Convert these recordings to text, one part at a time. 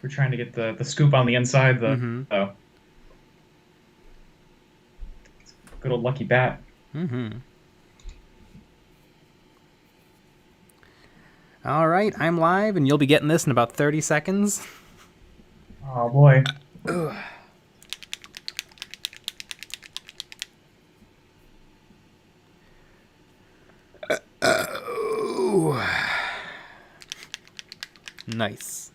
We're trying to get the scoop on the inside, Mm-hmm. the good old lucky bat. Mm-hmm. All right, I'm live, and you'll be getting this in about 30 seconds. Oh boy. Ugh. Oh. Nice.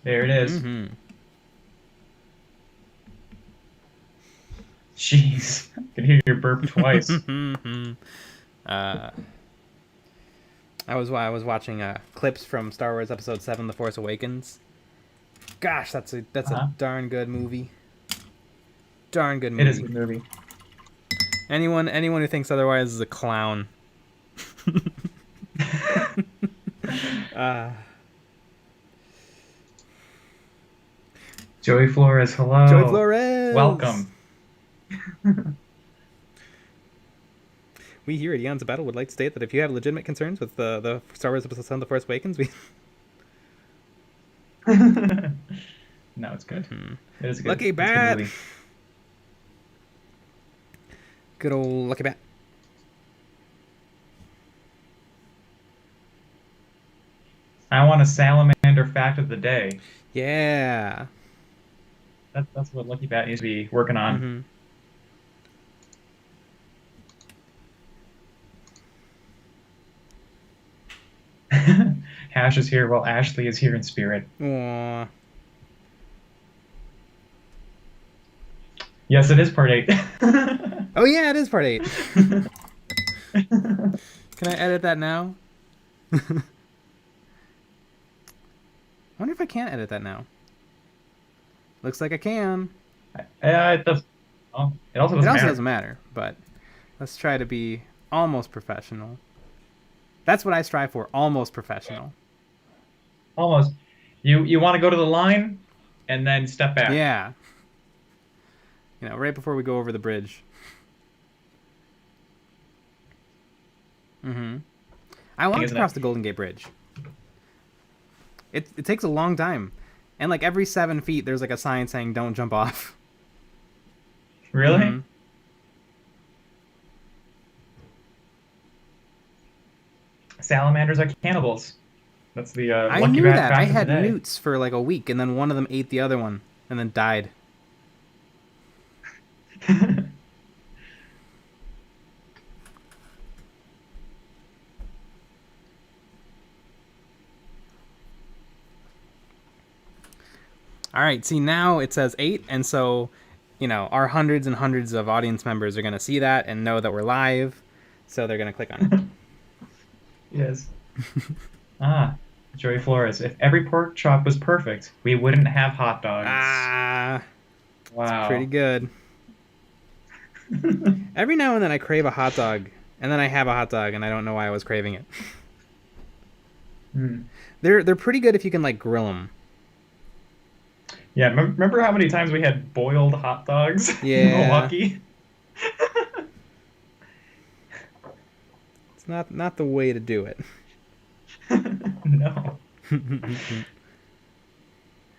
There it is. Mm-hmm. Jeez. I can hear your burp twice. uh, I was watching clips from Star Wars Episode 7: The Force Awakens. Gosh, that's a Uh-huh. darn good movie. Darn good It is a movie. good movie. Anyone who thinks otherwise is a clown. uh, Joey Flores, Joey hello. Flores. Welcome. We here at EonsOfBattle would like to state that if you have legitimate concerns with the Star Wars Episode 7: The Force Awakens, we No, it's good. It is a good. Lucky It's a good Bat. movie. Good old Lucky Bat. I want a salamander fact of the day. Yeah. That's what Lucky Bat needs to be working on. Mm-hmm. Hash is here while Ashley is here in spirit. Aww. Yes, it is part 8. Oh yeah, it is part 8. Can I edit that now? I wonder if I can edit that now. Looks like I can. It does. Oh, it also It doesn't also matter. doesn't matter, but let's try to be almost professional. That's what I strive for, almost professional. Almost. You want to go to the line and then step back. Yeah. You know, right before we go over the bridge. Mm-hmm. I want to Isn't cross it? the Golden Gate Bridge. It takes a long time. And like every 7 feet, there's like a sign saying don't jump off. Really? Mhm. Salamanders are cannibals. That's the I Lucky knew Bat that. I fact of the had day. newts for like a week, and then one of them ate the other one, and then died. All right, see, now it says 8, and so, you know, our hundreds and hundreds of audience members are going to see that and know that we're live, so they're going to click on it. Yes. Ah, Joey Flores. If every pork chop was perfect, we wouldn't have hot dogs. Ah, Wow. pretty good. Every now and then I crave a hot dog, and then I have a hot dog, and I don't know why I was craving it. Hmm. They're pretty good if you can, like, grill them. Yeah, remember how many times we had boiled hot dogs in Yeah. Milwaukee? It's not the way to do it. No.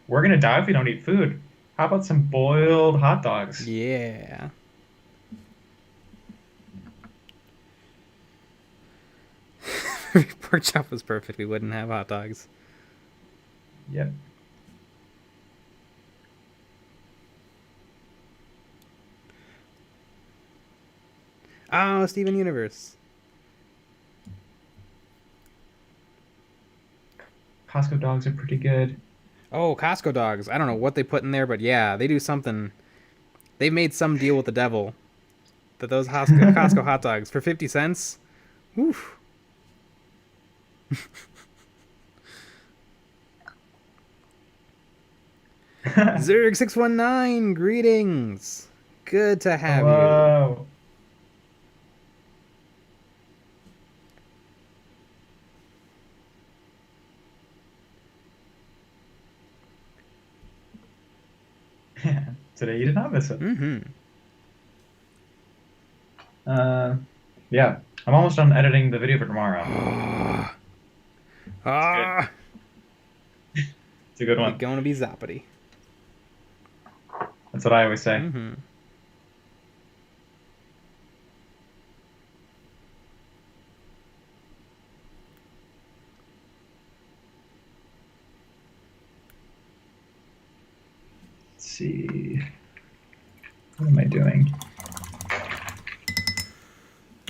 We're gonna die if we don't eat food. How about some boiled hot dogs? Yeah. If pork chop was perfect, we wouldn't have hot dogs. Yep. Oh, Steven Universe. Costco dogs are pretty good. Oh, Costco dogs. I don't know what they put in there, but yeah, they do something. They've made some deal with the devil. That those Costco hot dogs for 50 cents. Oof. Zerg619, greetings. Good to have you. Whoa. Today you did not miss it. Mm-hmm. Yeah, I'm almost done editing the video for tomorrow. Ah. It's a good You're one. going to be Zoppity. That's what I always say. Mm-hmm. Let's see. What am I doing?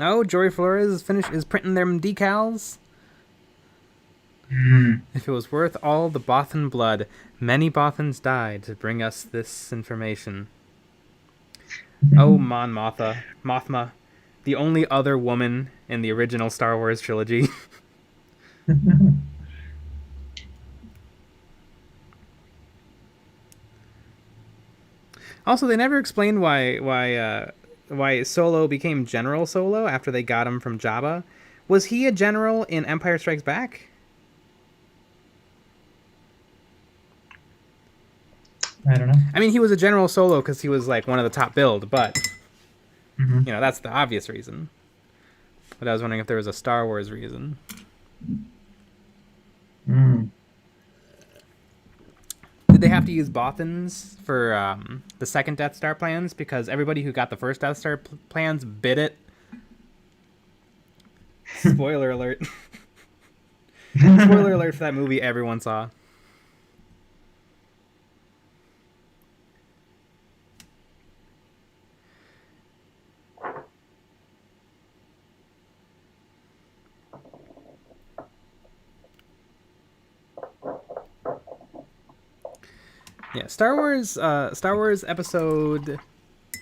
Oh, Jory Flores is printing them decals. If it was worth all the Bothan blood, many Bothans died to bring us this information. Oh, Mon Mothma, the only other woman in the original Star Wars trilogy. Also, they never explained why Solo became General Solo after they got him from Jabba. Was he a general in Empire Strikes Back? I don't know. I mean, he was a General Solo because he was like one of the top build, but Mm-hmm. you know that's the obvious reason. But I was wondering if there was a Star Wars reason. Mm. Did they have to use Bothans for the second Death Star plans? Because everybody who got the first Death Star plans bid it. Spoiler alert. Spoiler alert for that movie everyone saw. Yeah, Star Wars Episode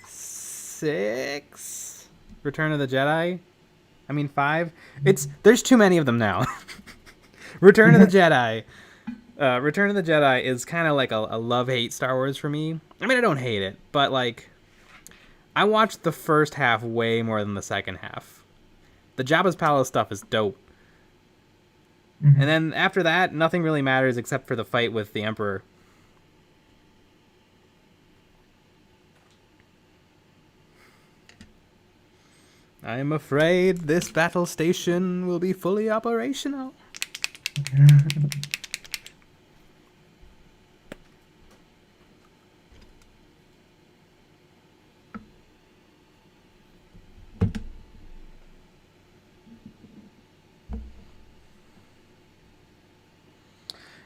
6, Return of the Jedi. I mean 5. There's too many of them now. Return of the Jedi. Return of the Jedi is kind of like a love-hate Star Wars for me. I mean, I don't hate it, but like, I watched the first half way more than the second half. The Jabba's Palace stuff is dope. Mm-hmm. And then after that, nothing really matters except for the fight with the Emperor. I am afraid this battle station will be fully operational.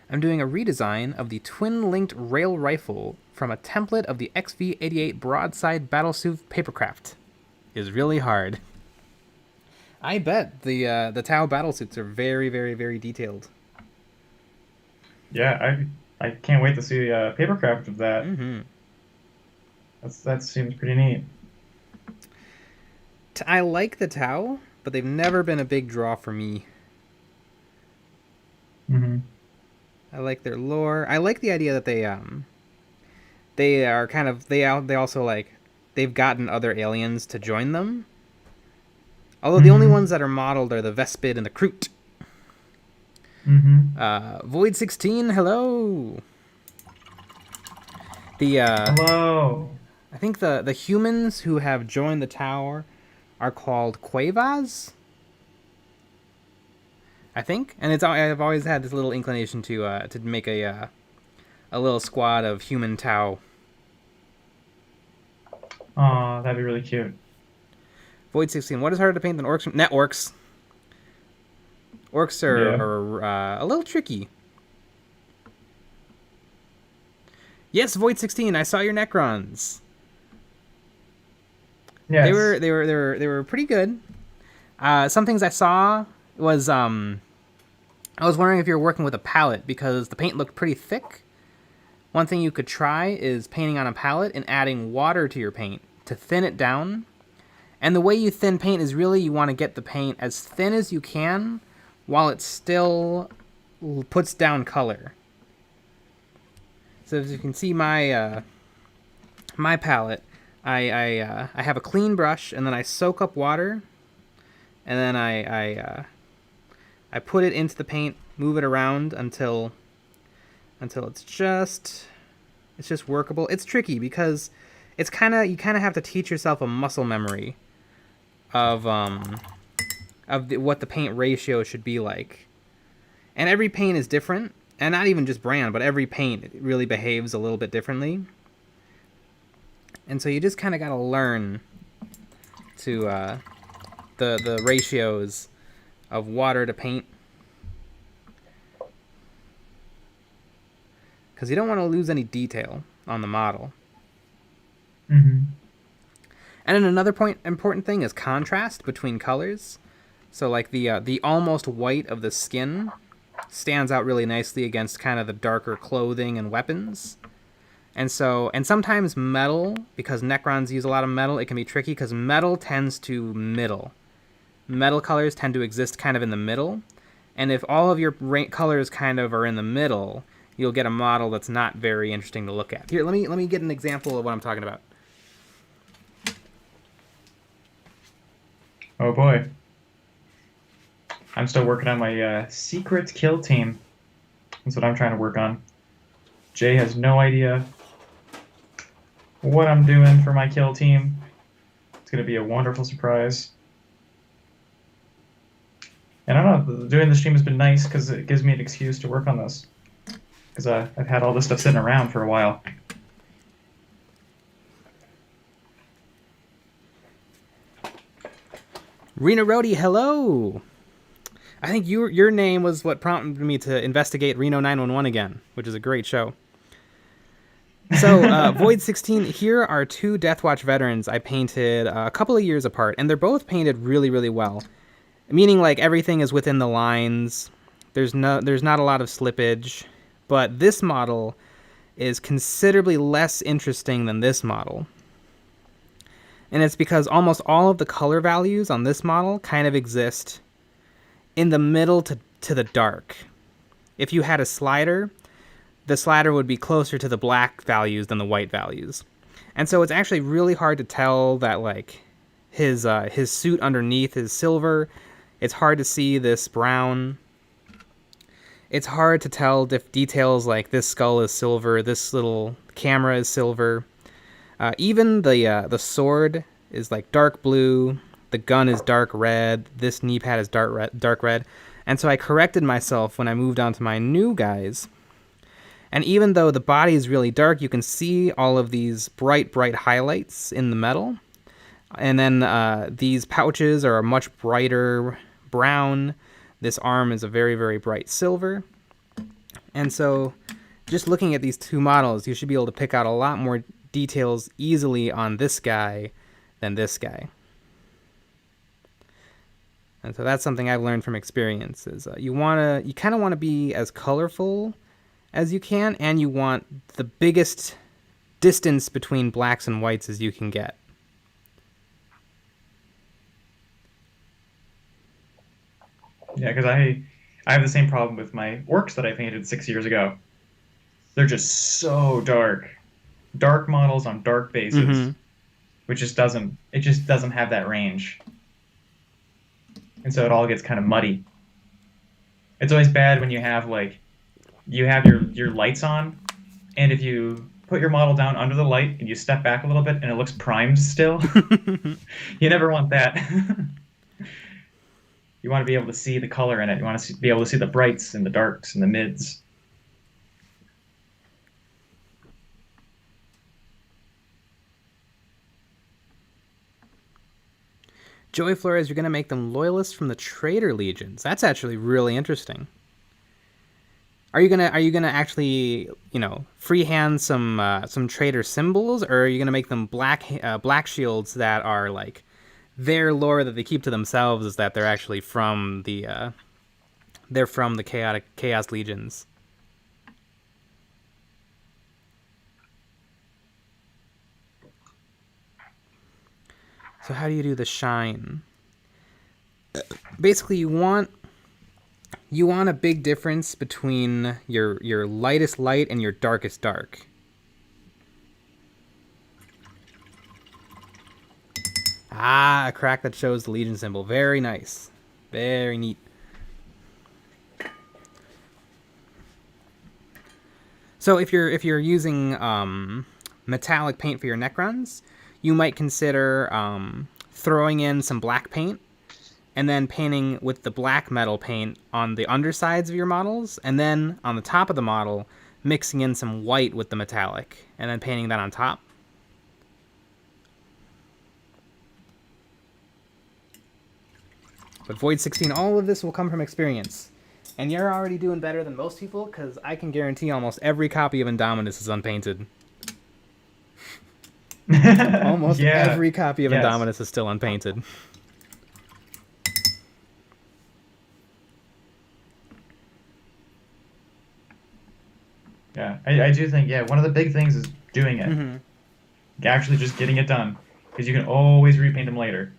I'm doing a redesign of the twin-linked rail rifle from a template of the XV-88 broadside battlesuit papercraft. Is really hard. I bet the Tau battlesuits are very, very, very detailed. Yeah, I can't wait to see papercraft of that. Mm-hmm. That seems pretty neat. I like the Tau, but they've never been a big draw for me. Mm-hmm. I like their lore. I like the idea that they are kind of they also like they've gotten other aliens to join them. Although the only ones that are modeled are the Vespid and the Kroot. Mm-hmm. Void 16, hello. Hello. I think the humans who have joined the tower are called Quavas. I think, and I've always had this little inclination to make a little squad of human Tau. Aw, that'd be really cute. Void 16. What is harder to paint than orcs? Orcs. Orcs are a little tricky. Yes, Void 16. I saw your Necrons. Yes. They were pretty good. Some things I saw was I was wondering if you were working with a palette because the paint looked pretty thick. One thing you could try is painting on a palette and adding water to your paint to thin it down. And the way you thin paint is really you want to get the paint as thin as you can while it still puts down color. So as you can see my my palette, I have a clean brush and then I soak up water and then I put it into the paint, move it around until it's just workable. It's tricky because you kind of have to teach yourself a muscle memory of what the paint ratio should be like. And every paint is different. and not even just brand, but every paint really behaves a little bit differently. And so you just kind of got to learn to the ratios of water to paint, because you don't want to lose any detail on the model. Mm-hmm. And then another important thing is contrast between colors. So like the almost white of the skin stands out really nicely against kind of the darker clothing and weapons. And sometimes metal, because Necrons use a lot of metal, it can be tricky because metal tends to middle. Metal colors tend to exist kind of in the middle. And if all of your colors kind of are in the middle, you'll get a model that's not very interesting to look at. Here, let me get an example of what I'm talking about. Oh boy. I'm still working on my secret kill team. That's what I'm trying to work on. Jay has no idea what I'm doing for my kill team. It's going to be a wonderful surprise. And I don't know, doing the stream has been nice because it gives me an excuse to work on this. Because I've had all this stuff sitting around for a while. Rena Rhodey, hello! I think your name was what prompted me to investigate Reno 911 again, which is a great show. So, Void16, here are two Deathwatch veterans I painted a couple of years apart, and they're both painted really, really well. Meaning, like, everything is within the lines. There's not a lot of slippage, but this model is considerably less interesting than this model. And it's because almost all of the color values on this model kind of exist in the middle to the dark. If you had a slider, the slider would be closer to the black values than the white values. And so it's actually really hard to tell that, like, his suit underneath is silver. It's hard to see this brown. It's hard to tell details like this skull is silver, this little camera is silver. Even the sword is like dark blue, the gun is dark red, this knee pad is dark red. And so I corrected myself when I moved on to my new guys. And even though the body is really dark, you can see all of these bright highlights in the metal. And then these pouches are a much brighter brown. This arm is a very, very bright silver. And so just looking at these two models, you should be able to pick out a lot more details easily on this guy than this guy. And so that's something I've learned from experience, is you kind of want to be as colorful as you can, and you want the biggest distance between blacks and whites as you can get. Yeah, because I have the same problem with my orcs that I painted 6 years ago. They're just so dark. Dark models on dark bases, which just doesn't have that range. And so it all gets kind of muddy. It's always bad when you have your lights on, and if you put your model down under the light and you step back a little bit and it looks primed still, you never want that. You want to be able to see the color in it. You want to be able to see the brights and the darks and the mids. Joey Flores, you're going to make them loyalists from the Traitor Legions. That's actually really interesting. Are you gonna actually, freehand some traitor symbols, or are you gonna make them black shields that are like their lore that they keep to themselves, is that they're actually from the Chaos Legions? So how do you do the shine? Basically, you want a big difference between your lightest light and your darkest dark. Ah, a crack that shows the Legion symbol. Very nice. Very neat. So if you're using metallic paint for your Necrons, you might consider throwing in some black paint and then painting with the black metal paint on the undersides of your models, and then on the top of the model, mixing in some white with the metallic, and then painting that on top. But Void 16, all of this will come from experience. And you're already doing better than most people, because I can guarantee almost every copy of Indominus is unpainted. Almost every copy of Indominus is still unpainted. Yeah, I do think, one of the big things is doing it. Mm-hmm. Actually just getting it done. Because you can always repaint them later.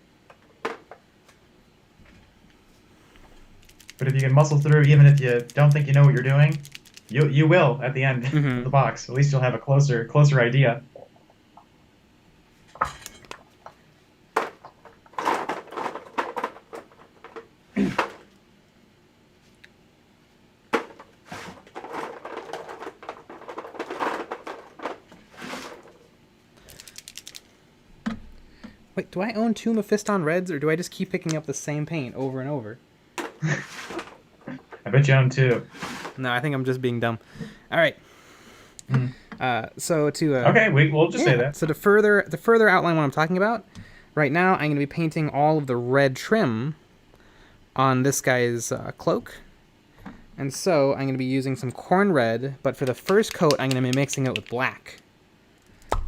But if you can muscle through, even if you don't think you know what you're doing, you will at the end Mm-hmm. of the box. At least you'll have a closer idea. Wait, do I own 2 Mephiston Reds, or do I just keep picking up the same paint over and over? I bet you own 2. No, I think I'm just being dumb. All right. So to okay, we'll just say that. So to further outline what I'm talking about, right now I'm going to be painting all of the red trim on this guy's cloak, and so I'm going to be using some corn red. But for the first coat, I'm going to be mixing it with black,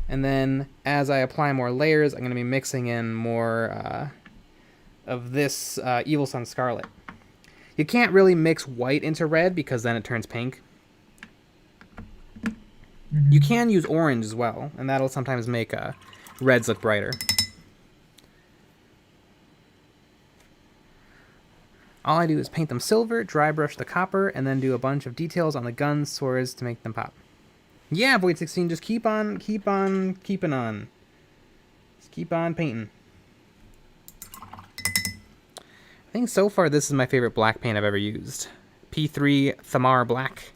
and then as I apply more layers, I'm going to be mixing in more of this Evil Sun Scarlet. You can't really mix white into red because then it turns pink. You can use orange as well, and that'll sometimes make reds look brighter. All I do is paint them silver, dry brush the copper, and then do a bunch of details on the guns, swords to make them pop. Yeah, Void 16, just keep on keeping on. Just keep on painting. I think so far this is my favorite black paint I've ever used. P3 Thamar Black.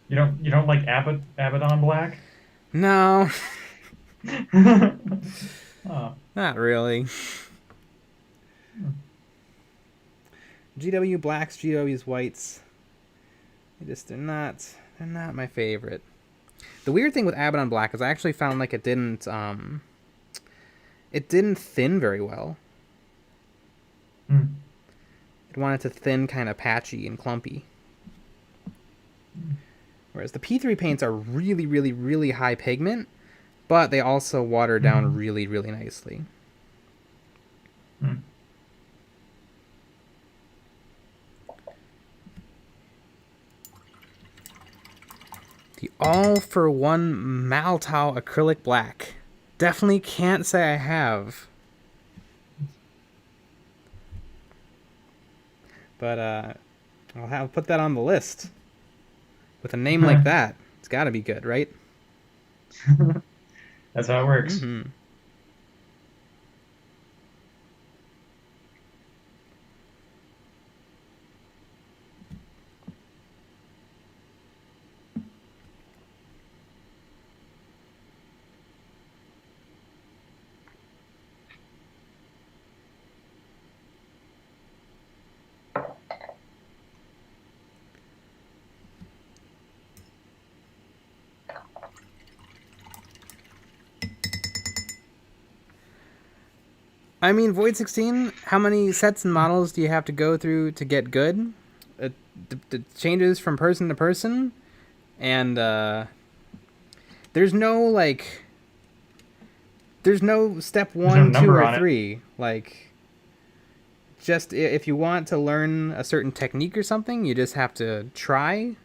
You don't like Abaddon Black? No. Oh. Not really. GW blacks, GW's whites. They're not my favorite. The weird thing with Abaddon Black is I actually found like it didn't thin very well. It wanted to thin kind of patchy and clumpy. Whereas the P3 paints are really, really, really high pigment, but they also water down really, really nicely. The All for One Maltau Acrylic Black. Definitely can't say I have. But I'll put that on the list. With a name like that, it's got to be good, right? That's how it works. Mm-hmm. I mean, Void 16, how many sets and models do you have to go through to get good? It changes from person to person, and there's no step 1, 2, or 3. Like, just if you want to learn a certain technique or something, you just have to try,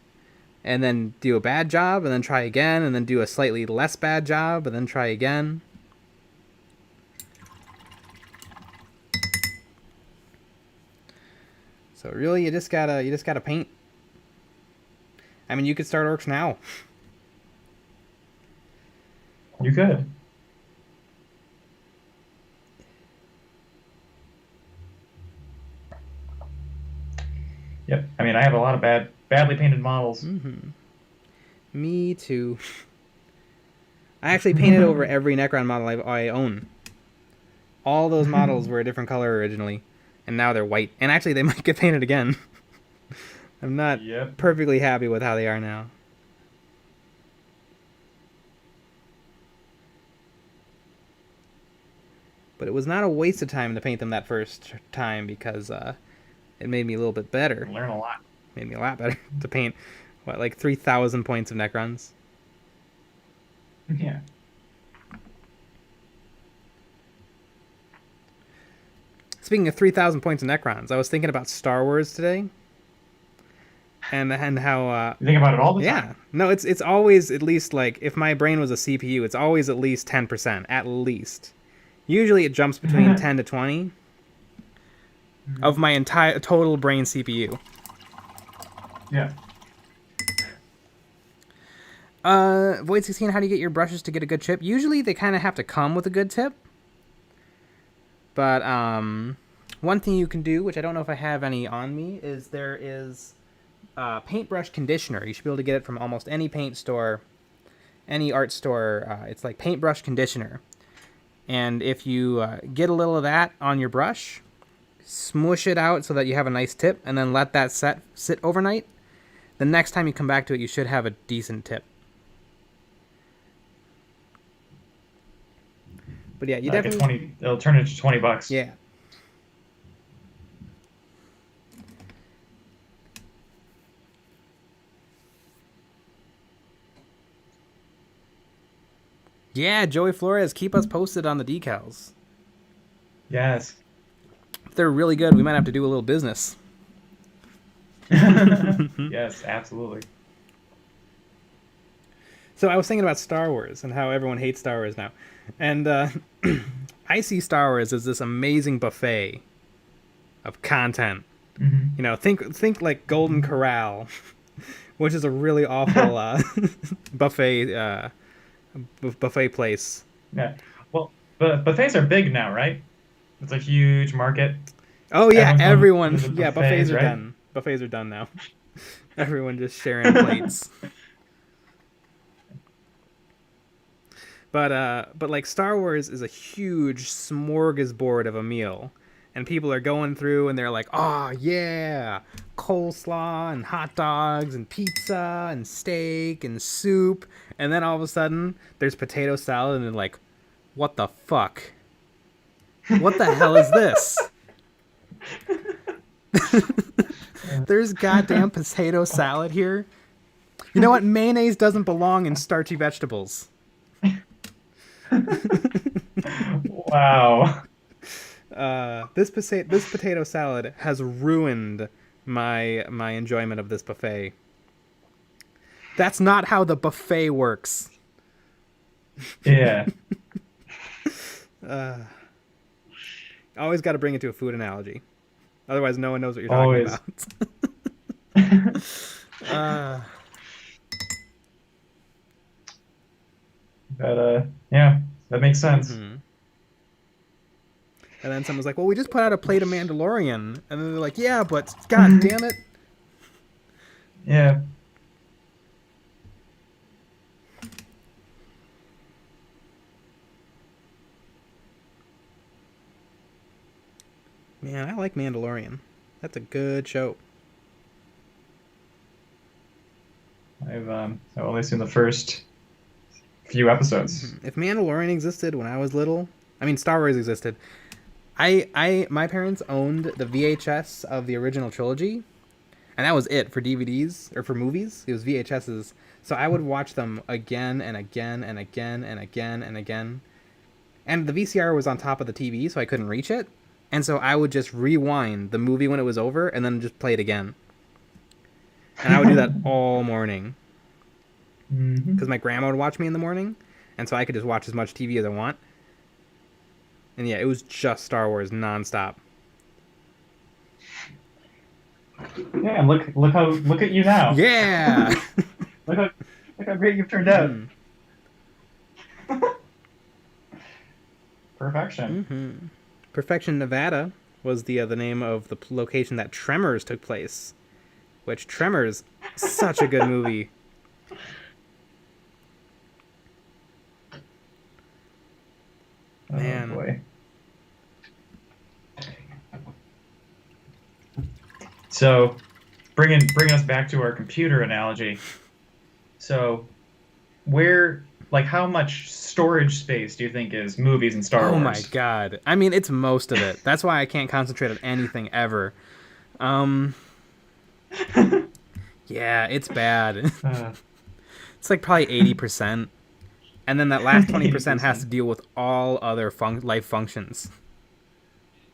and then do a bad job, and then try again, and then do a slightly less bad job, and then try again. So really, you just gotta paint. I mean, you could start orcs now. You could. Yep. I mean, I have a lot of badly painted models. Mm-hmm. Me too. I actually painted over every Necron model I own. All those models were a different color originally, and now they're white. And actually, they might get painted again. I'm not Yep. perfectly happy with how they are now. But it was not a waste of time to paint them that first time because it made me a little bit better. Learn a lot. Made me a lot better to paint, like 3,000 points of Necrons. Yeah. Speaking of 3,000 points of Necrons, I was thinking about Star Wars today. And how... you think about it all the time? Yeah. No, it's always at least, like, if my brain was a CPU, it's always at least 10%. At least. Usually it jumps between 10 to 20 of my entire total brain CPU. Yeah. Void 16, how do you get your brushes to get a good chip? Usually they kind of have to come with a good tip. But one thing you can do, which I don't know if I have any on me, is there is paintbrush conditioner. You should be able to get it from almost any paint store, any art store. It's like paintbrush conditioner. And if you get a little of that on your brush, smush it out so that you have a nice tip, and then let that sit overnight, the next time you come back to it, you should have a decent tip. But yeah, you like definitely... it'll turn into $20. Yeah. Yeah, Joey Flores, keep us posted on the decals. Yes. If they're really good, we might have to do a little business. Yes, absolutely. So I was thinking about Star Wars and how everyone hates Star Wars now. And I see Star Wars as this amazing buffet of content. Mm-hmm. You know, think like Golden Corral, which is a really awful buffet place. Yeah. Well, but buffets are big now, right? It's a huge market. Oh yeah, everyone. Yeah, buffets are right? done. Buffets are done now. Everyone just sharing plates. But like Star Wars is a huge smorgasbord of a meal, and people are going through and they're like, oh yeah, coleslaw and hot dogs and pizza and steak and soup, and then all of a sudden there's potato salad and they're like, what the fuck? What the hell is this? There's goddamn potato salad here. You know what? Mayonnaise doesn't belong in starchy vegetables. Wow. This potato salad has ruined my enjoyment of this buffet. That's not how the buffet works. Yeah. Always got to bring it to a food analogy. Otherwise, no one knows what you're talking about. But yeah, that makes sense. Mm-hmm. And then someone's like, well, we just put out a plate of Mandalorian. And then they're like, yeah, but god damn it. Yeah. Man, I like Mandalorian. That's a good show. I've only seen the first few episodes. If Mandalorian existed when I was little, I mean Star Wars existed. My parents owned the VHS of the original trilogy, and that was it for DVDs or for movies. It was VHSs. So I would watch them again and again and again and again and again. And the VCR was on top of the TV, so I couldn't reach it. And so I would just rewind the movie when it was over and then just play it again. And I would do that all morning. Because my grandma would watch me in the morning. And so I could just watch as much TV as I want. And yeah, it was just Star Wars nonstop. Yeah, and look at you now. Yeah. look how great you've turned out. Perfection. Mm-hmm. Perfection, Nevada was the name of the location that Tremors took place. Which Tremors, such a good movie. Oh Man. boy. So, bringing us back to our computer analogy. So, how much storage space do you think is movies and Star Oh my Wars? god. I mean, it's most of it. That's why I can't concentrate on anything ever. Um, yeah, it's bad. Uh, It's like probably 80%. And then that last 20% has to 80%. deal with all other life functions.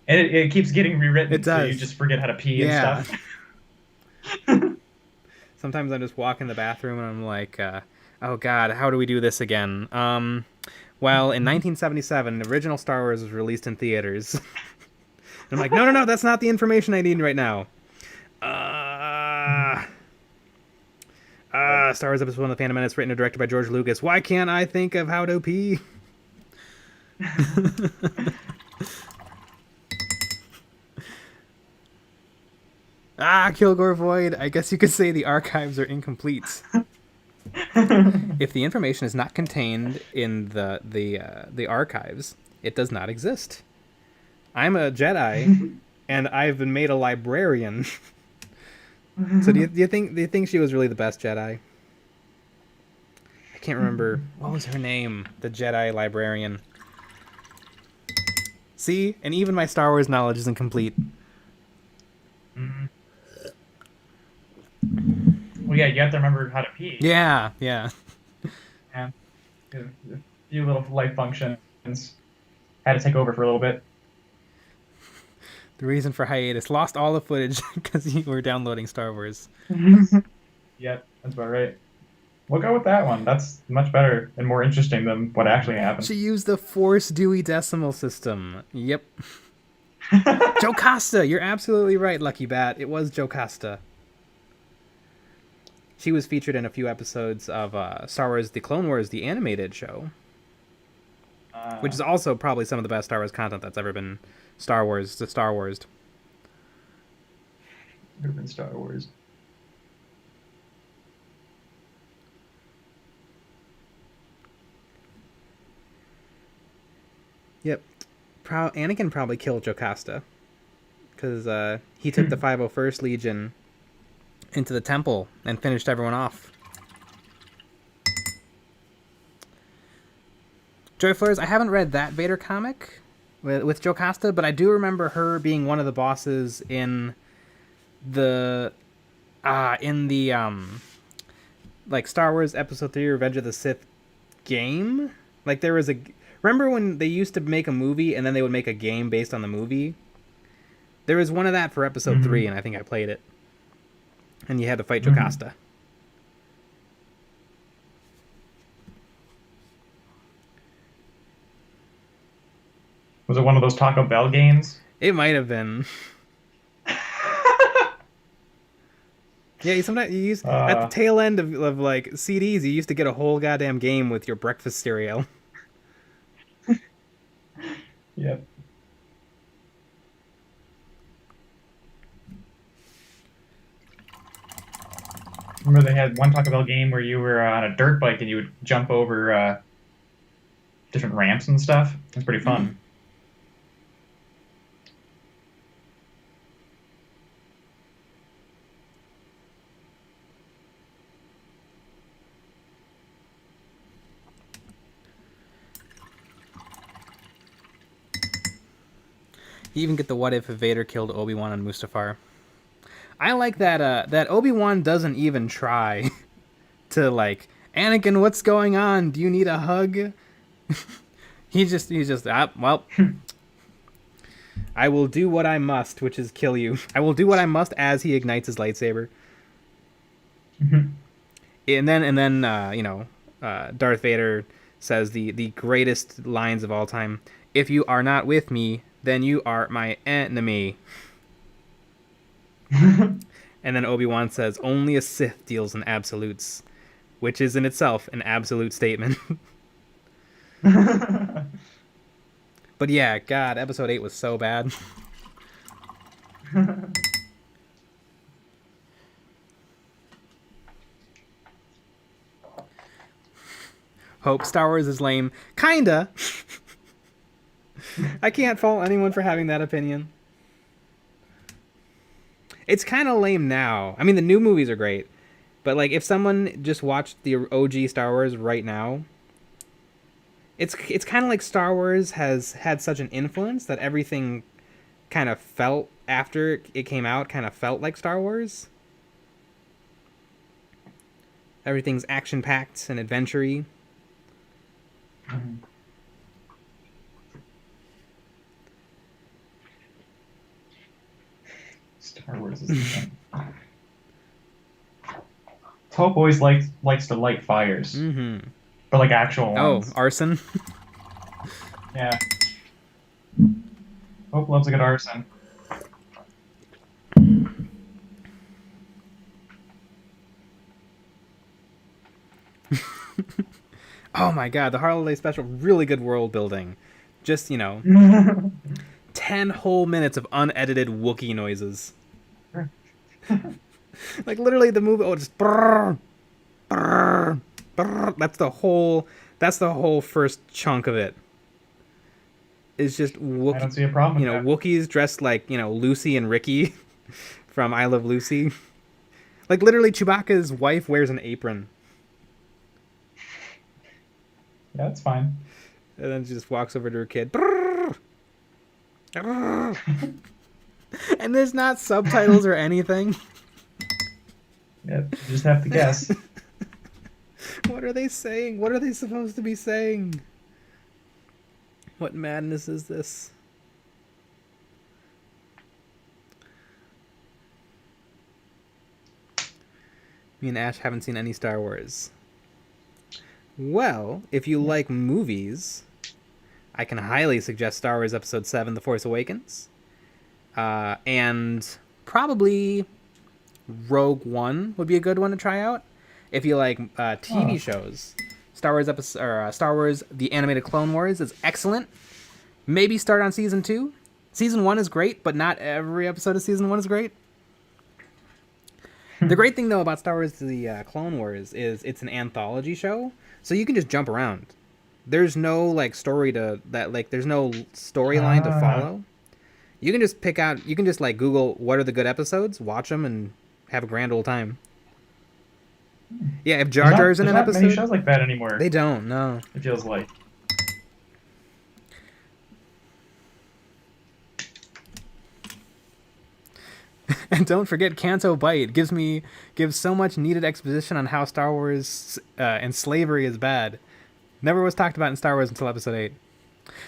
And it keeps getting It rewritten, so you does. just forget how to pee and Yeah. stuff. Sometimes I just walk in the bathroom and I'm like, oh god, how do we do this again? Well, in 1977, the original Star Wars was released in theaters. And I'm like, no, no, no, that's not the information I need right now. Yep. Star Wars Episode 1 The Phantom Menace, written and directed by George Lucas. Why can't I think of how to pee? Kilgore Void. I guess you could say the archives are incomplete. If the information is not contained in the archives, it does not exist. I'm a Jedi, and I've been made a librarian. So do you think she was really the best Jedi? I can't remember what was her name. The Jedi librarian. See, and even my Star Wars knowledge isn't complete. Mhm. Well, yeah, you have to remember how to pee. Yeah, yeah. Yeah. A few little life functions had to take over for a little bit. The reason for hiatus: lost all the footage because you were downloading Star Wars. Yep, that's about right. We'll go with that one. That's much better and more interesting than what actually happened. She used the Force Dewey Decimal System. Yep. Joe Costa, you're absolutely right, Lucky Bat. It was Joe Costa. She was featured in a few episodes of Star Wars: The Clone Wars, the animated show, which is also probably some of the best Star Wars content that's ever been Star Wars. Urban Star Wars. Yep. Anakin probably killed Jocasta because he took the 501st Legion into the temple and finished everyone off. Joy Flores, I haven't read that Vader comic with Jocasta, but I do remember her being one of the bosses in the like Star Wars Episode 3 Revenge of the Sith game. Like there was a remember when they used to make a movie and then they would make a game based on the movie? There was one of that for Episode 3 and I think I played it. And you had to fight Jocasta. Was it one of those Taco Bell games? It might have been. Yeah, you use at the tail end of like CDs, you used to get a whole goddamn game with your breakfast cereal. Yep. Remember they had one Taco Bell game where you were on a dirt bike and you would jump over different ramps and stuff. It was pretty fun. You even get the what if Vader killed Obi-Wan on Mustafar. I like that Obi-Wan doesn't even try to like, Anakin, what's going on? Do you need a hug? he's just well, I will do what I must, which is kill you. I will do what I must as he ignites his lightsaber. And then Darth Vader says the greatest lines of all time. If you are not with me, then you are my enemy. And then Obi-Wan says, only a Sith deals in absolutes, which is in itself an absolute statement. But yeah, God, Episode 8 was so bad. Hope Star Wars is lame. Kinda. I can't fault anyone for having that opinion. It's kind of lame now. I mean, the new movies are great, but like if someone just watched the OG Star Wars right now, it's kind of like Star Wars has had such an influence that everything kind of felt after it came out kind of felt like Star Wars. Everything's action packed and adventure-y. Mm-hmm. Star Wars is the thing. Hope always likes to light fires, but like actual ones. Oh, arson. Yeah. Hope loves a good arson. Oh my god, the holiday special, really good world building. Just, 10 whole minutes of unedited Wookiee noises. Like literally the movie, just brrr, brrr, brrr. That's the whole first chunk of it. It's just Wookiee, I don't see a problem with that. Wookiees dressed like, Lucy and Ricky from I Love Lucy. Like literally Chewbacca's wife wears an apron. Yeah, that's fine. And then she just walks over to her kid. Brrr, brrr. And there's not subtitles or anything. Yeah, you just have to guess. What are they saying? What are they supposed to be saying? What madness is this? Me and Ash haven't seen any Star Wars. Well, if you like movies, I can highly suggest Star Wars Episode 7, The Force Awakens. And probably Rogue One would be a good one to try out. If you like TV shows, Star Wars The Animated Clone Wars is excellent. Maybe start on Season 2. Season 1 is great, but not every episode of Season 1 is great. The great thing, though, about Star Wars The Clone Wars is it's an anthology show, so you can just jump around. There's no, like, there's no storyline to follow. You can just like, Google what are the good episodes, watch them, and have a grand old time. Yeah, if Jar Jar's in an episode... There's not many shows like that anymore. They don't, no. It feels like. And don't forget Canto Bite gives so much needed exposition on how Star Wars and slavery is bad. Never was talked about in Star Wars until Episode 8.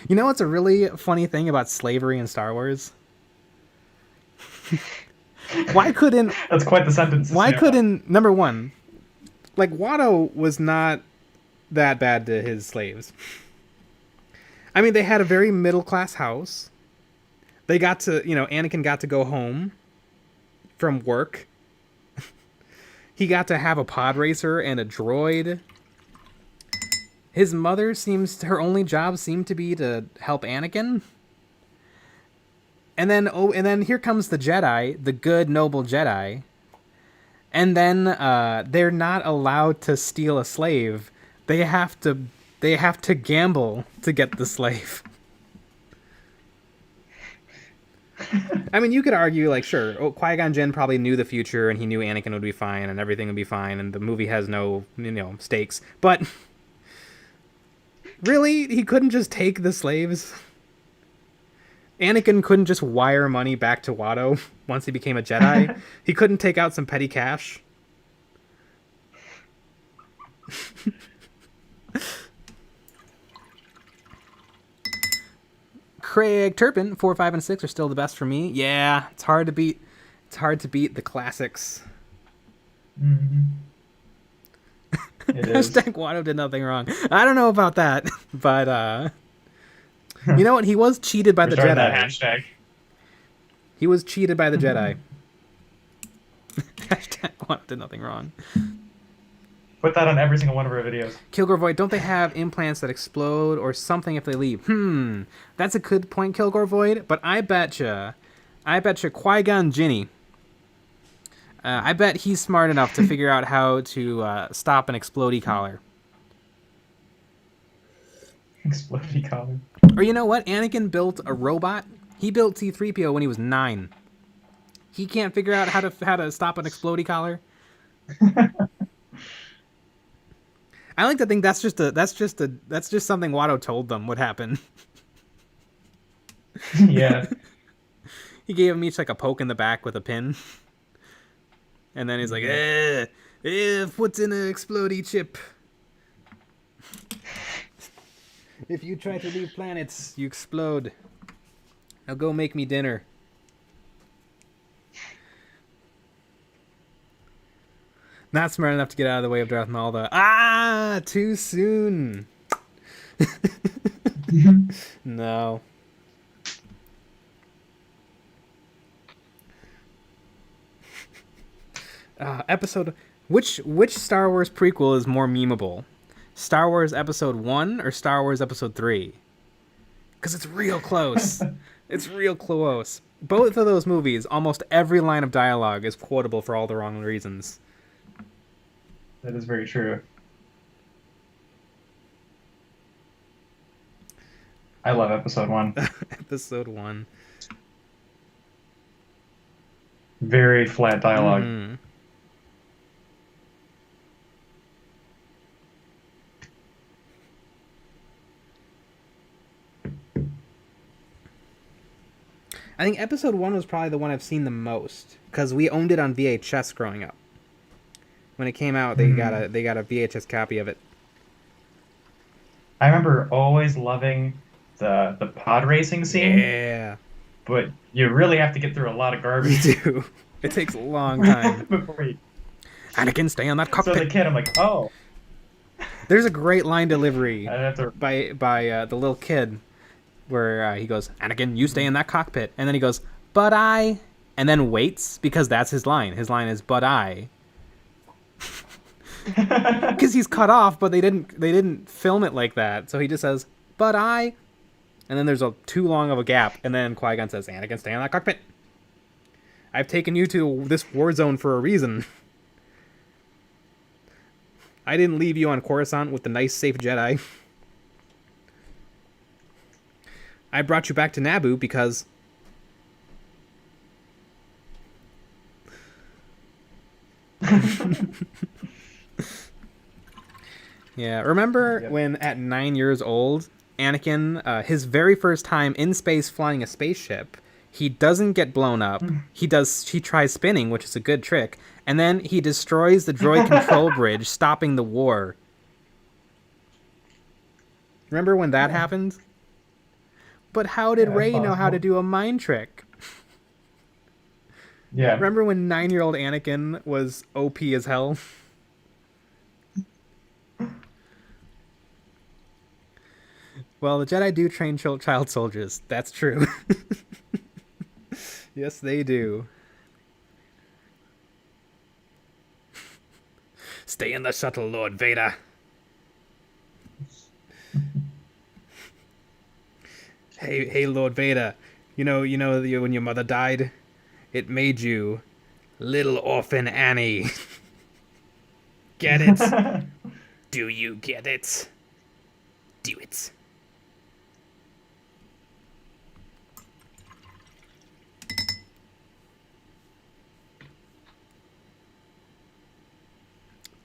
You know what's a really funny thing about slavery in Star Wars? Why couldn't... That's quite the sentence. Why couldn't... Number one, like, Watto was not that bad to his slaves. I mean, they had a very middle-class house. They got to... Anakin got to go home from work. He got to have a pod racer and a droid. His mother her only job seemed to be to help Anakin. And then here comes the Jedi, the good noble Jedi. And then they're not allowed to steal a slave. They have to gamble to get the slave. I mean, you could argue, like, sure, Qui-Gon Jinn probably knew the future and he knew Anakin would be fine and everything would be fine and the movie has no, stakes. But really, he couldn't just take the slaves? Anakin couldn't just wire money back to Watto once he became a Jedi? He couldn't take out some petty cash? Craig Turpin, 4, 5, and 6 are still the best for me. Yeah, it's hard to beat. It's hard to beat the classics. Mm-hmm. Hashtag Watto did nothing wrong. I don't know about that, but you know what? He was cheated by the Jedi. That hashtag. He was cheated by the Jedi. Hashtag Watto did nothing wrong. Put that on every single one of our videos. Kilgore Void, don't they have implants that explode or something if they leave? That's a good point, Kilgore Void, but I betcha Qui-Gon Jinn. I bet he's smart enough to figure out how to stop an explodey collar. Explodey collar. Or you know what? Anakin built a robot. He built C-3PO when he was 9. He can't figure out how to stop an explodey collar. I like to think that's just something Watto told them would happen. Yeah. He gave them each like a poke in the back with a pin, and then he's like, what's in an explodey chip? If you try to leave planets, you explode. Now go make me dinner. Not smart enough to get out of the way of Darth Maul, though. Ah, too soon. No. Episode. Which Star Wars prequel is more memeable? Star Wars Episode 1 or Star Wars Episode 3? Because it's real close. It's real close. Both of those movies, almost every line of dialogue is quotable for all the wrong reasons. That is very true. I love Episode 1. Episode 1. Very flat dialogue. Mm. I think Episode 1 was probably the one I've seen the most, because we owned it on VHS growing up. When it came out, they got a VHS copy of it. I remember always loving the pod racing scene. Yeah. But you really have to get through a lot of garbage. You do. It takes a long time. Before you... Anakin, stay on that cockpit. So the kid, I'm like, oh. There's a great line delivery to... by the little kid where he goes, Anakin, you stay in that cockpit. And then he goes, but I... And then waits, because that's his line. His line is, but I... Because he's cut off, but they didn't film it like that. So he just says, but I... And then there's too long of a gap. And then Qui-Gon says, Anakin, stay in that cockpit. I've taken you to this war zone for a reason. I didn't leave you on Coruscant with the nice, safe Jedi. I brought you back to Naboo because... Yeah, remember when at 9 years old, Anakin, his very first time in space flying a spaceship, he doesn't get blown up. He tries spinning, which is a good trick, and then he destroys the droid control bridge, stopping the war. Remember when that happened? But how did Rey know how to do a mind trick? Yeah. Remember when 9-year-old Anakin was OP as hell? Well, the Jedi do train child soldiers. That's true. Yes, they do. Stay in the shuttle, Lord Vader. Hey, Lord Vader. You know when your mother died, it made you little orphan Annie. Get it? Do you get it? Do it.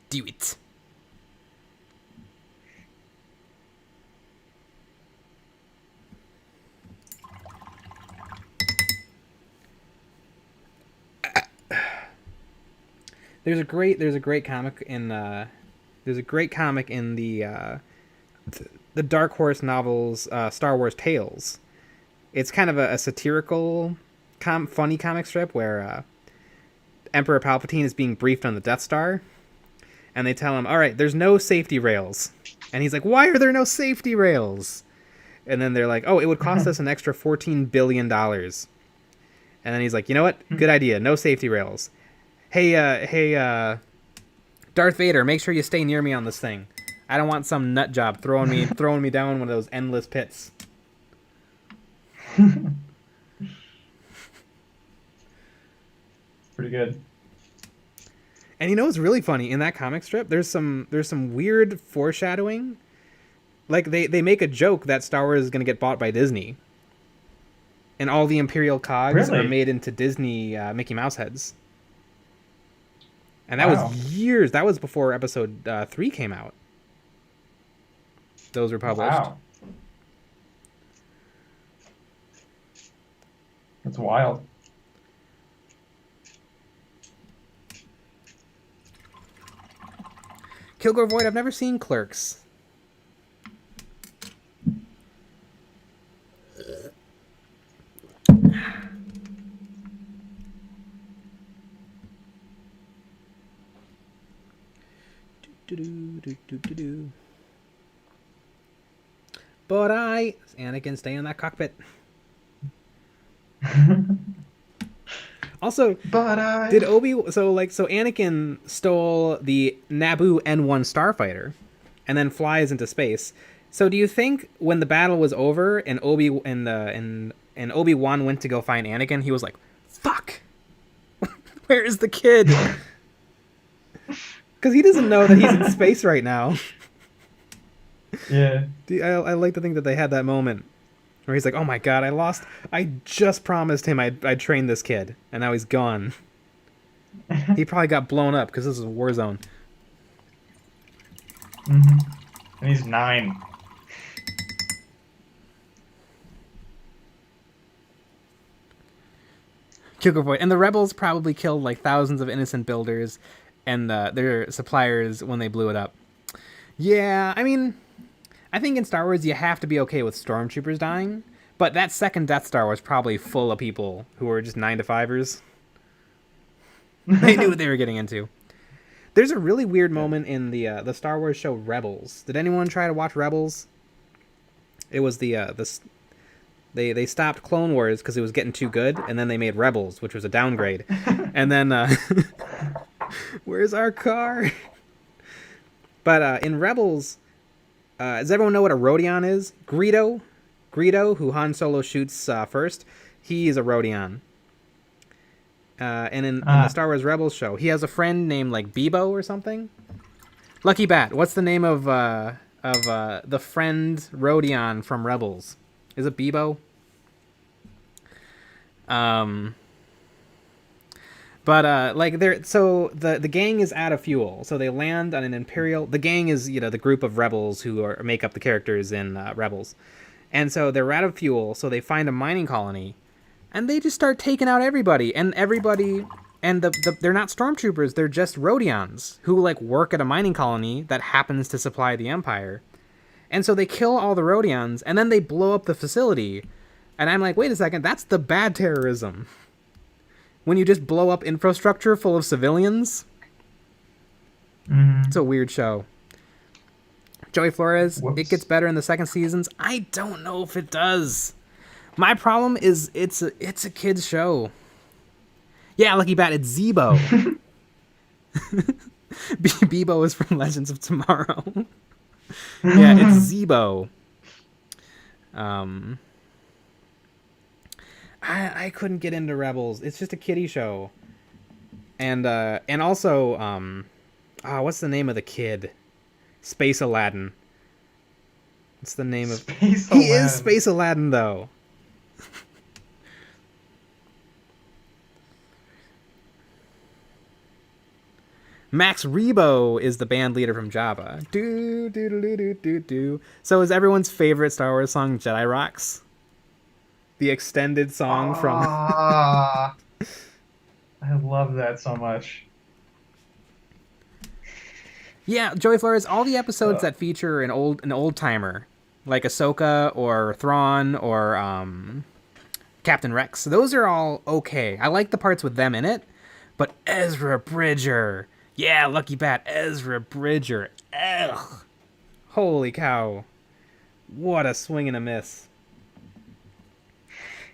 Do it. There's a great comic in the Dark Horse novels, Star Wars Tales. It's kind of a satirical, funny comic strip where Emperor Palpatine is being briefed on the Death Star, and they tell him, "All right, there's no safety rails," and he's like, "Why are there no safety rails?" And then they're like, "Oh, it would cost us an extra $14 billion." And then he's like, "You know what? Good idea. No safety rails. Hey, Darth Vader, make sure you stay near me on this thing. I don't want some nut job throwing me down one of those endless pits." Pretty good. And you know what's really funny in that comic strip? There's some weird foreshadowing Like they make a joke that Star Wars is going to get bought by Disney, and all the Imperial cogs are Really? made into Disney Mickey Mouse heads. And that was Wow. years. That was before Episode 3 came out. Those were published. Wow. That's wild. Kilgore Void, I've never seen Clerks. But Anakin, stay in that cockpit. Also, But I. did so Anakin stole the Naboo N1 starfighter and then flies into space. So do you think when the battle was over and Obi-Wan went to go find Anakin, he was like, "Fuck. Where is the kid?" Cuz he doesn't know that he's in space right now. Yeah. I like to think that they had that moment where he's like, "Oh my god, I just promised him I'd train this kid, and now he's gone." He probably got blown up because this is a war zone. And he's 9. Kilgore, and the rebels probably killed like thousands of innocent builders and their suppliers when they blew it up. Yeah, I mean, I think in Star Wars you have to be okay with stormtroopers dying, but that second Death Star was probably full of people who were just 9-to-5ers. They knew what they were getting into. There's a really weird moment in the Star Wars show Rebels. Did anyone try to watch Rebels? It was they stopped Clone Wars because it was getting too good, and then they made Rebels, which was a downgrade. And then where's our car? But in Rebels, does everyone know what a Rodion is? Greedo, who Han Solo shoots first, he is a Rodion. And in the Star Wars Rebels show, he has a friend named like Bebo or something. Lucky Bat, what's the name of the friend Rodion from Rebels? Is it Bebo? Like the gang is out of fuel, so they land on an Imperial. The gang is the group of rebels who make up the characters in Rebels, and so they're out of fuel. So they find a mining colony, and they just start taking out everybody, and they're not stormtroopers. They're just Rodions who like work at a mining colony that happens to supply the Empire, and so they kill all the Rodions, and then they blow up the facility, and I'm like, wait a second, that's the bad terrorism. When you just blow up infrastructure full of civilians. It's a weird show. Joey Flores, Whoops. It gets better in the second seasons. I don't know if it does. My problem is it's a kid's show. Yeah, Lucky Bat, it's Zebo. Bebo is from Legends of Tomorrow. Yeah, it's Zebo. I couldn't get into Rebels. It's just a kiddie show. And also what's the name of the kid? Space Aladdin. What's the name of Space He Aladdin. is Space Aladdin though. Max Rebo is the band leader from Java. Do do do do do do. So is everyone's favorite Star Wars song Jedi Rocks? The extended song from I love that so much. Yeah, Joey Flores, all the episodes that feature an old timer, like Ahsoka or Thrawn or Captain Rex, those are all okay. I like the parts with them in it, but Ezra Bridger, yeah, Lucky Bat, Ezra Bridger, ugh, holy cow, what a swing and a miss.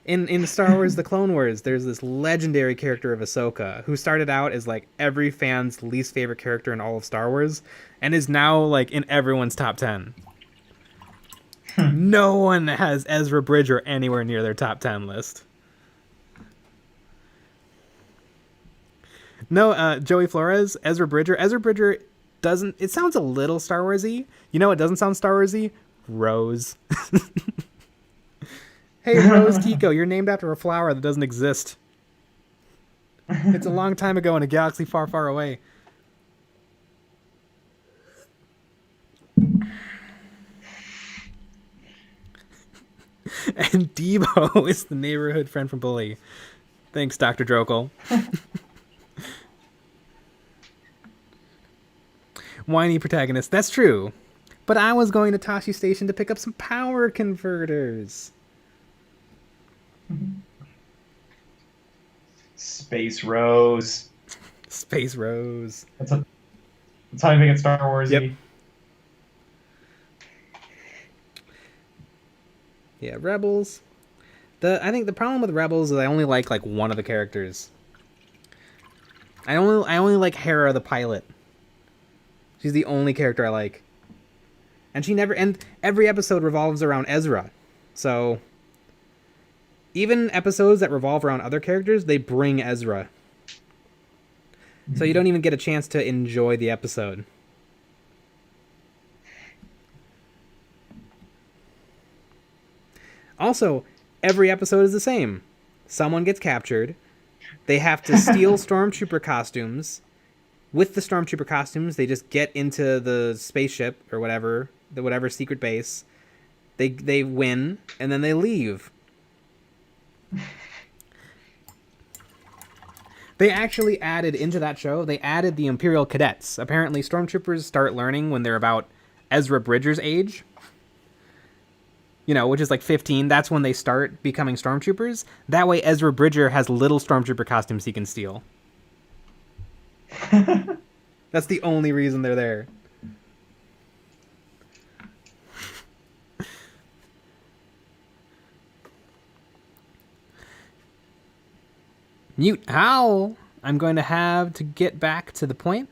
In Star Wars The Clone Wars, there's this legendary character of Ahsoka who started out as like every fan's least favorite character in all of Star Wars and is now like in everyone's top 10. No one has Ezra Bridger anywhere near their top 10 list. No, Joey Flores, Ezra Bridger doesn't, it sounds a little Star Wars-y. You know, it doesn't sound Star Wars-y. Rose. Hey, Rose Kiko, you're named after a flower that doesn't exist. It's a long time ago in a galaxy far, far away. And Debo is the neighborhood friend from Bully. Thanks, Dr. Drokel. Whiny protagonist. That's true. But I was going to Tashi Station to pick up some power converters. Space Rose. Space Rose. That's how you make it Star Wars-y. Yep. Yeah, Rebels. I think the problem with Rebels is I only like one of the characters. I only like Hera the pilot. She's the only character I like. And every episode revolves around Ezra. So even episodes that revolve around other characters, they bring Ezra. So you don't even get a chance to enjoy the episode. Also, every episode is the same. Someone gets captured. They have to steal stormtrooper costumes. With the stormtrooper costumes, they just get into the spaceship or whatever secret base. They win, and then they leave. They actually added into that show, they added the Imperial Cadets. Apparently, stormtroopers start learning when they're about Ezra Bridger's age. You know, which is like 15. That's when they start becoming stormtroopers. That way, Ezra Bridger has little stormtrooper costumes he can steal. That's the only reason they're there. Mute Howl. I'm going to have to get back to the point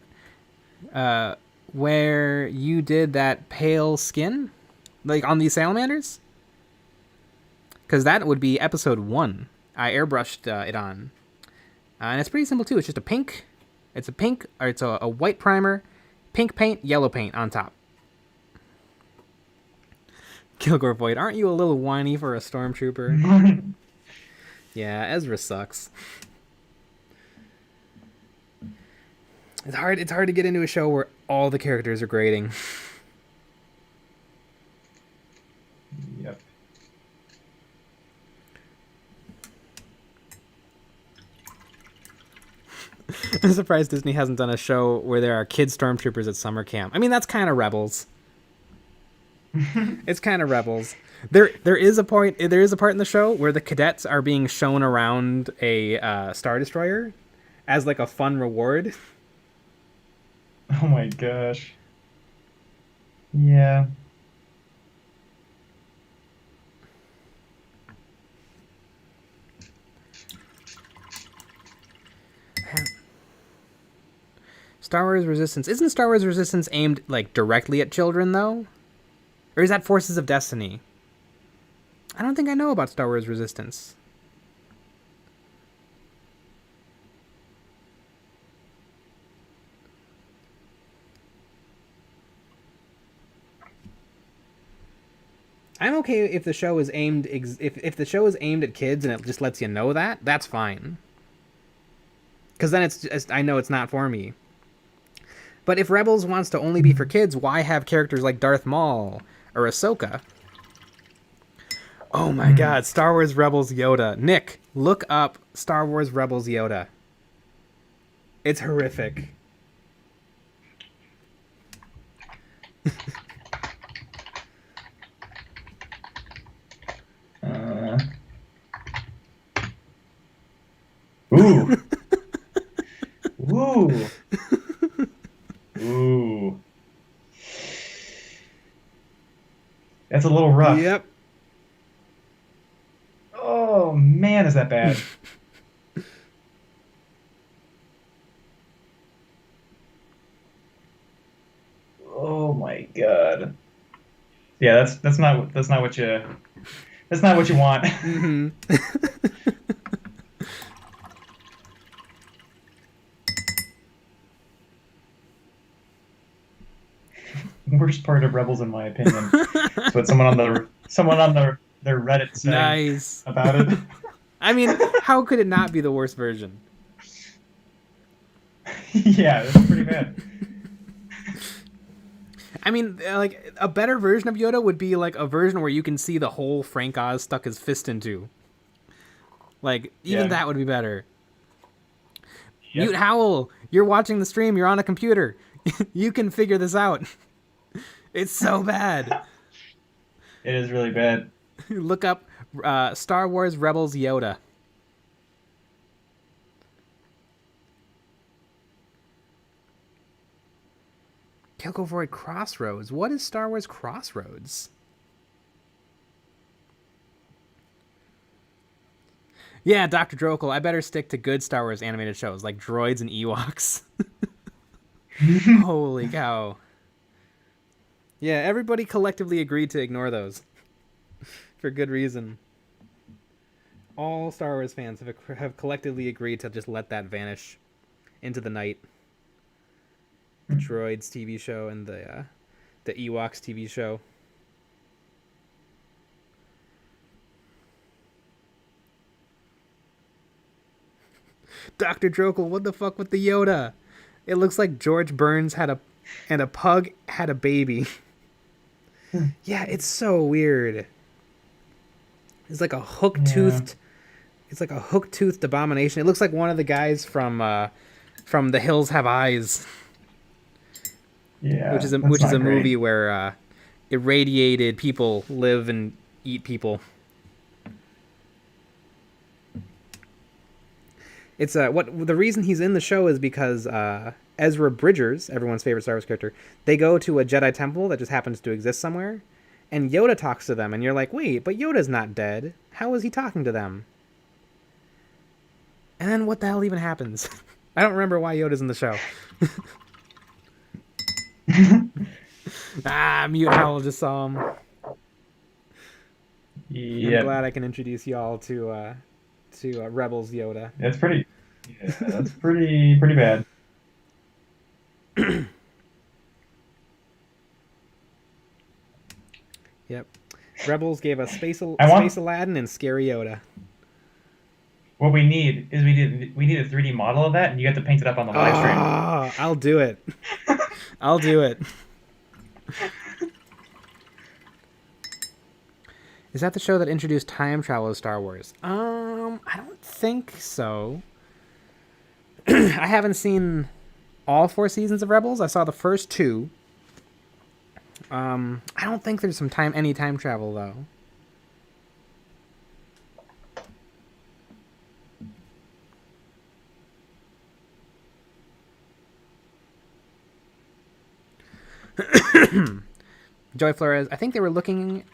where you did that pale skin, like on these salamanders. Because that would be episode 1. I airbrushed it on. And it's pretty simple too. It's just a pink. It's a white primer, pink paint, yellow paint on top. Kilgore Void, aren't you a little whiny for a stormtrooper? Yeah, Ezra sucks. It's hard to get into a show where all the characters are grading. Yep. I'm surprised Disney hasn't done a show where there are kid stormtroopers at summer camp. I mean, that's kind of Rebels. It's kind of Rebels. There is a part in the show where the cadets are being shown around a Star Destroyer as like a fun reward. Oh my gosh. Yeah. Star Wars Resistance. Isn't Star Wars Resistance aimed like directly at children though? Or is that Forces of Destiny? I don't think I know about Star Wars Resistance. I'm okay if the show is aimed if the show is aimed at kids and it just lets you know that, that's fine. Because then it's just, I know it's not for me. But if Rebels wants to only be for kids, why have characters like Darth Maul or Ahsoka? Oh my god, Star Wars Rebels Yoda. Nick, look up Star Wars Rebels Yoda. It's horrific. Ooh. Ooh. Ooh. That's a little rough. Yep. Oh man, is that bad? Oh my god. Yeah, that's not what you want. Mm-hmm. worst part of Rebels, in my opinion. It's what someone on their Reddit said Nice. about it. I mean, how could it not be the worst version? Yeah, it's pretty bad. I mean, like, a better version of Yoda would be like a version where you can see the hole Frank Oz stuck his fist into. Like, even Yeah. that would be better. Yep. Mute Howl, you're watching the stream, you're on a computer. You can figure this out. It's so bad. It is really bad. Look up Star Wars Rebels Yoda. Kilgovoid Crossroads. What is Star Wars Crossroads? Yeah, Dr. Drokel, I better stick to good Star Wars animated shows like Droids and Ewoks. Holy cow. Yeah, everybody collectively agreed to ignore those. For good reason. All Star Wars fans have collectively agreed to just let that vanish into the night. The Droids TV show and the Ewoks TV show. Dr. Drokel, what the fuck with the Yoda? It looks like George Burns had a pug had a baby. Yeah, it's so weird. It's like a hook-toothed. Yeah. It's like a hook-toothed abomination. It looks like one of the guys from The Hills Have Eyes. Yeah, which is a movie where irradiated people live and eat people. It's what the reason he's in the show is because Ezra Bridgers, everyone's favorite Star Wars character, they go to a Jedi temple that just happens to exist somewhere, and Yoda talks to them, and you're like, wait, but Yoda's not dead. How is he talking to them? And then what the hell even happens? I don't remember why Yoda's in the show. Mute Howl just saw him. Yeah. I'm glad I can introduce y'all to Rebels Yoda. That's pretty. Yeah, that's pretty bad. Yep. Rebels gave us Space Aladdin and Scary Yoda. What we need is we need a 3D model of that, and you have to paint it up on the live stream. Oh, I'll do it. I'll do it. Is that the show that introduced time travel to Star Wars? I don't think so. I haven't seen all 4 seasons of Rebels. I saw the first 2. I don't think there's any time travel though. Joy Flores, I think they were looking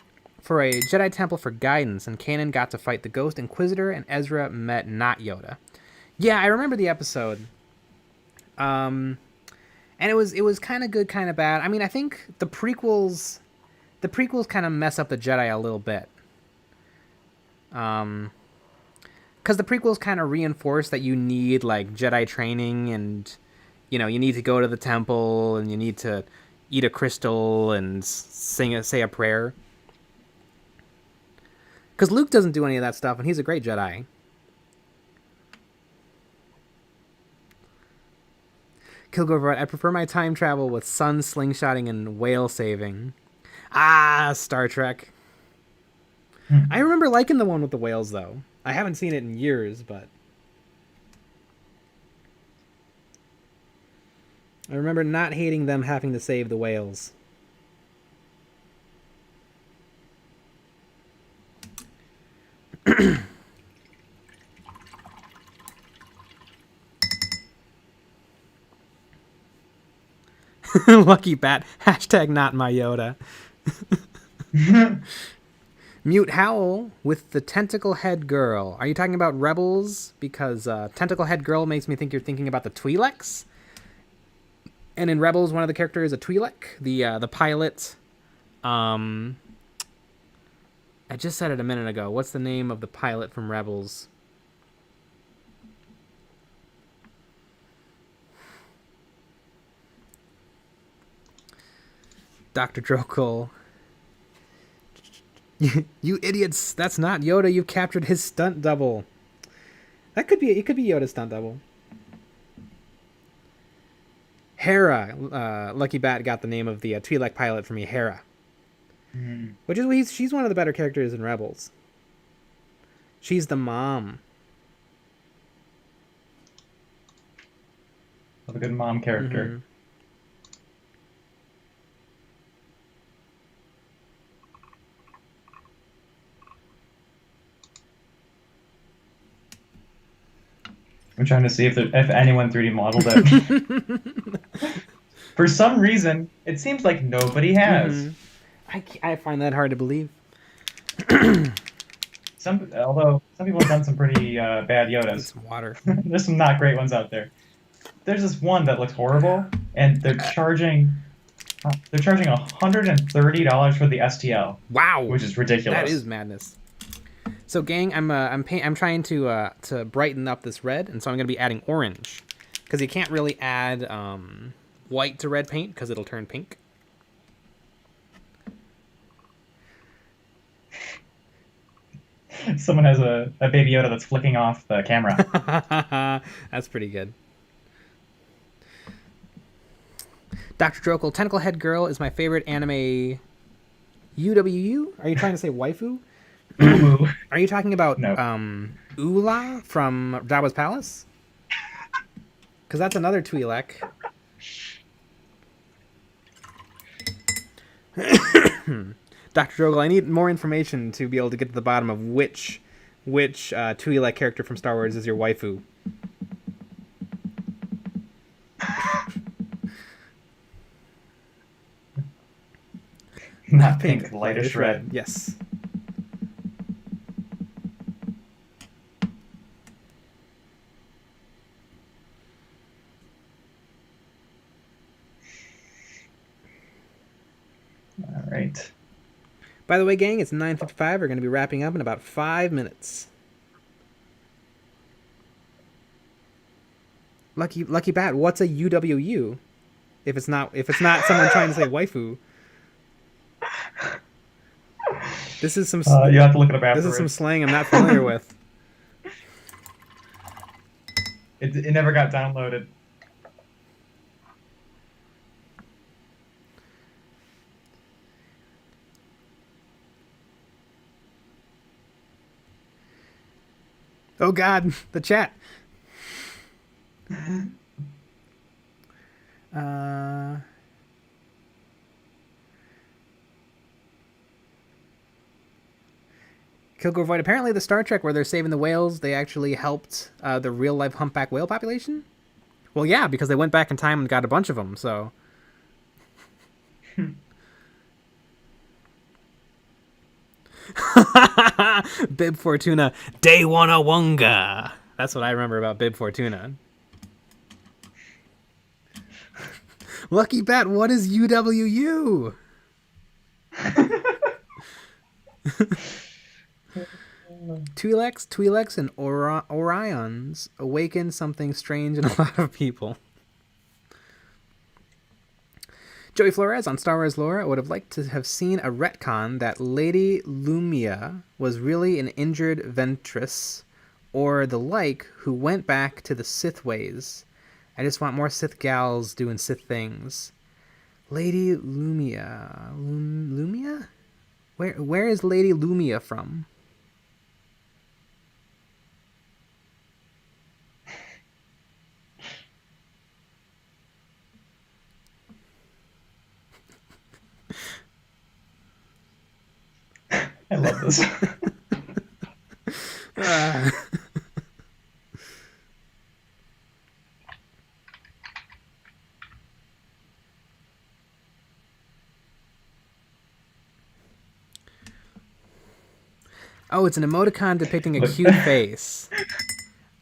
for a Jedi temple for guidance, and Kanan got to fight the Ghost Inquisitor, and Ezra met not Yoda. Yeah, I remember the episode. And it was kind of good, kind of bad. I mean, I think the prequels kind of mess up the Jedi a little bit. Because the prequels kind of reinforce that you need like Jedi training, and you need to go to the temple, and you need to eat a crystal and say a prayer. Because Luke doesn't do any of that stuff, and he's a great Jedi. Kilgore, I prefer my time travel with sun slingshotting and whale saving. Star Trek. I remember liking the one with the whales, though. I haven't seen it in years, but I remember not hating them having to save the whales. Lucky Bat. Hashtag not my Yoda. Mute Howl with the Tentacle Head Girl. Are you talking about Rebels? Because Tentacle Head Girl makes me think you're thinking about the Twi'leks. And in Rebels, one of the characters is a Twi'lek, the pilot. I just said it a minute ago. What's the name of the pilot from Rebels? Dr. Drokel. You idiots! That's not Yoda. You've captured his stunt double. It could be Yoda's stunt double. Hera. Lucky Bat got the name of the Twi'lek pilot for me. Hera. Which is she's one of the better characters in Rebels. She's the mom. A good mom character. I'm trying to see if anyone 3D modeled it. For some reason, it seems like nobody has. I find that hard to believe. Although some people have done some pretty bad Yodas. Some water. There's some not great ones out there. There's this one that looks horrible, and they're charging $130 for the STL. Wow, which is ridiculous. That is madness. So, gang, I'm trying to brighten up this red, and so I'm gonna be adding orange, because you can't really add white to red paint because it'll turn pink. Someone has a baby Yoda that's flicking off the camera. That's pretty good. Dr. Drokel, Tentacle Head Girl is my favorite anime. UWU? Are you trying to say waifu? Are you talking about Ula from Jabba's Palace? Because that's another Twi'lek. Dr. Drogal, I need more information to be able to get to the bottom of which Twi'lek character from Star Wars is your waifu. Not pink, lightish red. Yes. All right. By the way, gang, it's 9:55. We're going to be wrapping up in about 5 minutes. Lucky Bat, what's a UWU? If it's not someone trying to say waifu. This is some. You have to look it up afterwards. This is some slang I'm not familiar with. It never got downloaded. Oh God, the chat. Kilgore Void. Apparently, the Star Trek where they're saving the whales, they actually helped the real life humpback whale population. Well, yeah, because they went back in time and got a bunch of them. So. Bib Fortuna, Day Wanna Wonga. That's what I remember about Bib Fortuna. Lucky Bat, what is UWU? Twi'leks, and Orions awaken something strange in a lot of people. Joey Flores on Star Wars lore, I would have liked to have seen a retcon that Lady Lumia was really an injured Ventress or the like who went back to the Sith ways. I just want more Sith gals doing Sith things. Lady Lumia. Lumia? Where is Lady Lumia from? I love this. Oh, it's an emoticon depicting a cute face.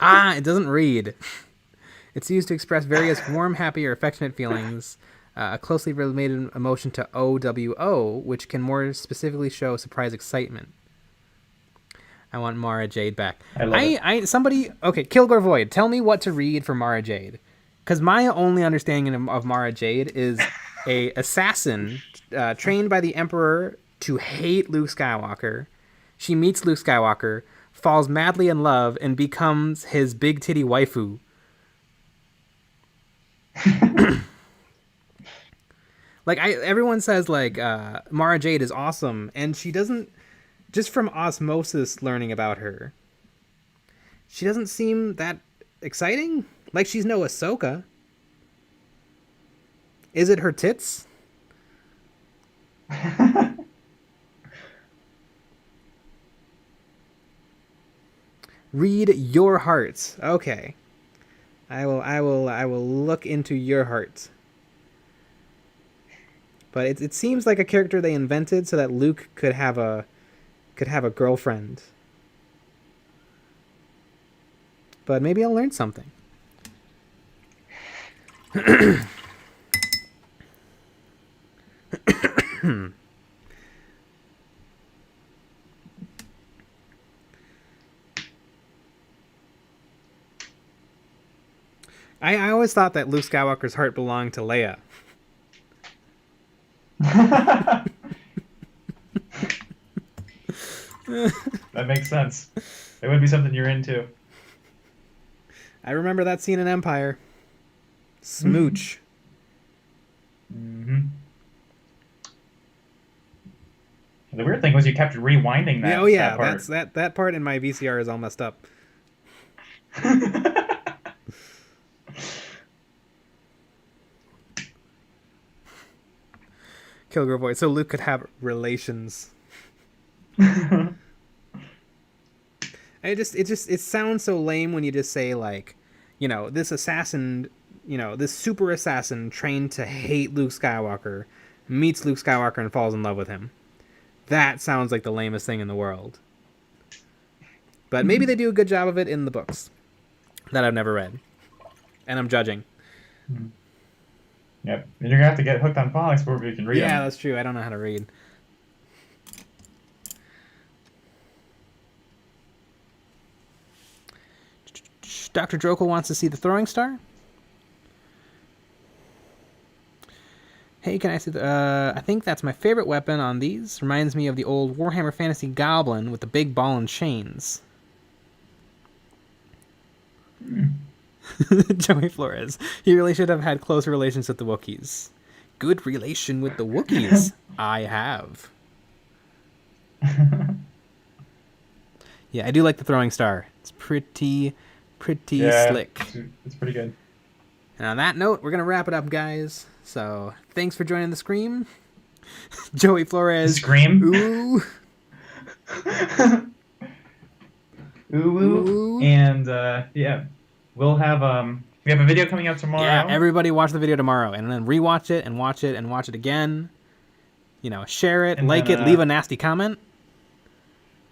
It doesn't read. It's used to express various warm, happy, or affectionate feelings. A closely related emotion to OWO, which can more specifically show surprise excitement. I want Mara Jade back. I love it. Okay, Kilgore Void, tell me what to read for Mara Jade. Because my only understanding of Mara Jade is a assassin trained by the Emperor to hate Luke Skywalker. She meets Luke Skywalker, falls madly in love, and becomes his big titty waifu. Like, everyone says, like, Mara Jade is awesome, and she doesn't, just from osmosis learning about her, she doesn't seem that exciting. Like, she's no Ahsoka. Is it her tits? Read your heart. Okay. I will look into your heart. But it seems like a character they invented so that Luke could have a girlfriend. But maybe I'll learn something. I always thought that Luke Skywalker's heart belonged to Leia. That makes sense. It would be something you're into. I remember that scene in Empire. Smooch. Mm-hmm. The weird thing was you kept rewinding that. Oh yeah, that part. that part in my VCR is all messed up. Kilgore voice. So Luke could have relations. It sounds so lame when you just say, like, you know, this assassin, you know, this super assassin trained to hate Luke Skywalker meets Luke Skywalker and falls in love with him. That sounds like the lamest thing in the world. But maybe they do a good job of it in the books that I've never read. And I'm judging. Yep. And you're going to have to get hooked on phonics before you can read them. Yeah, that's true. I don't know how to read. Dr. Drokel wants to see the throwing star. Hey, can I see the... I think that's my favorite weapon on these. Reminds me of the old Warhammer Fantasy Goblin with the big ball and chains. Joey Flores. He really should have had closer relations with the Wookiees. Good relation with the Wookiees. I have. Yeah, I do like the throwing star. It's pretty slick. It's pretty good. And on that note, we're going to wrap it up, guys. So, thanks for joining the Scream. Joey Flores. Scream? Ooh. Ooh. And, yeah. We'll have, we have a video coming out tomorrow. Yeah, everybody watch the video tomorrow. And then rewatch it and watch it and watch it again. You know, share it, and like it, leave a nasty comment.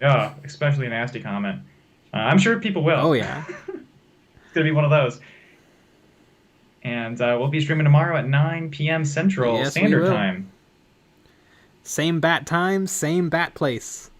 Yeah, especially a nasty comment. I'm sure people will. Oh, yeah. It's going to be one of those. And we'll be streaming tomorrow at 9 p.m. Central Standard Time. Same bat time, same bat place.